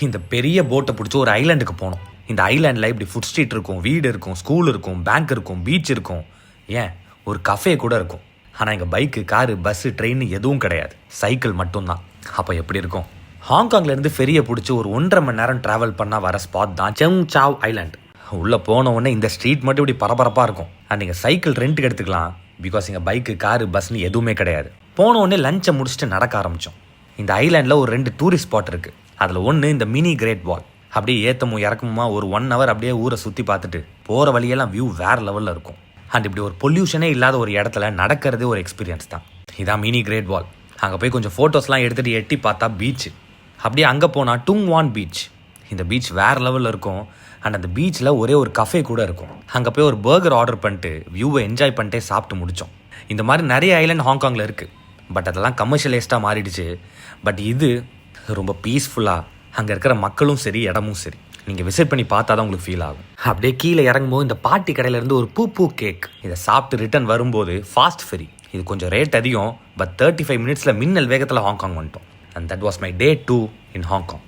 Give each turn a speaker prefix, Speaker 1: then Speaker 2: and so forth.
Speaker 1: இந்த பெரிய போட்டை பிடிச்சி ஒரு ஐலாண்டுக்கு போனோம். இந்த ஐலாண்டில் இப்படி ஃபுட் ஸ்ட்ரீட் இருக்கும், வீடு இருக்கும், ஸ்கூல் இருக்கும், பேங்க் இருக்கும், பீச் இருக்கும், ஏன் ஒரு கஃபே கூட இருக்கும். ஆனால் இங்கே பைக்கு, காரு, பஸ்ஸு, ட்ரெயின் எதுவும் கிடையாது, சைக்கிள் மட்டும்தான். அப்போ எப்படி இருக்கும்? ஹாங்காங்லேருந்து ஃபெரியை பிடிச்சி ஒரு 1.5 மணி நேரம் ட்ராவல் பண்ணால் வர ஸ்பாட் தான் செங் சாவ் ஐலாண்ட். உள்ளே போன உடனே இந்த ஸ்ட்ரீட் மட்டும் இப்படி பரபரப்பாக இருக்கும். அண்ட் நீங்கள் சைக்கிள் ரெண்ட்டுக்கு எடுத்துக்கலாம், பிகாஸ் இங்கே பைக்கு, காரு, பஸ்ன்னு எதுவுமே கிடையாது. போன உடனே லஞ்சை முடிச்சுட்டு நடக்க ஆரம்பித்தோம். இந்த ஐலாண்டில் ஒரு 2 டூரிஸ்ட் ஸ்பாட் இருக்குது. அதில் ஒன்று இந்த மினி கிரேட் வால். அப்படியே ஏற்றமும் இறக்கமுமா ஒரு 1 hour அப்படியே ஊரை சுற்றி பார்த்துட்டு போகிற வழியெல்லாம் வியூ வேறு லெவலில் இருக்கும். அண்ட் இப்படி ஒரு பொல்யூஷனே இல்லாத ஒரு இடத்துல நடக்கிறதே ஒரு எக்ஸ்பீரியன்ஸ் தான். இதான் மினி கிரேட் வால். அங்கே போய் கொஞ்சம் ஃபோட்டோஸ்லாம் எடுத்துகிட்டு எட்டி பார்த்தா பீச். அப்படியே அங்கே போனால் டுங் வான் பீச். இந்த பீச் வேறு லெவலில் இருக்கும். அண்ட் அந்த பீச்சில் ஒரே ஒரு கஃபே கூட இருக்கும். அங்கே போய் ஒரு பர்கர் ஆர்டர் பண்ணிட்டு வியூவை என்ஜாய் பண்ணிட்டே சாப்பிட்டு முடித்தோம். இந்த மாதிரி நிறைய ஐலாண்ட் ஹாங்காங்கில் இருக்குது. பட் அதெல்லாம் கமர்ஷியலைஸ்டாக மாறிடுச்சு. பட் இது ரொம்ப பீஸ்ஃபுல்லாக, அங்கே இருக்கிற மக்களும் சரி, இடமும் சரி, நீங்கள் விசிட் பண்ணி பார்த்தா தான் உங்களுக்கு ஃபீல் ஆகும். அப்படியே கீழே இறங்கும்போது இந்த பாட்டி கடையிலேருந்து ஒரு பூ கேக், இதை சாப்பிட்டு ரிட்டர்ன் வரும்போது ஃபாஸ்ட் ஃபெரி. இது கொஞ்சம் ரேட் அதிகம், பட் 35 minutes மின்னல் வேகத்தில் ஹாங்காங் வந்துட்டோம். And that was my day 2 in Hong Kong.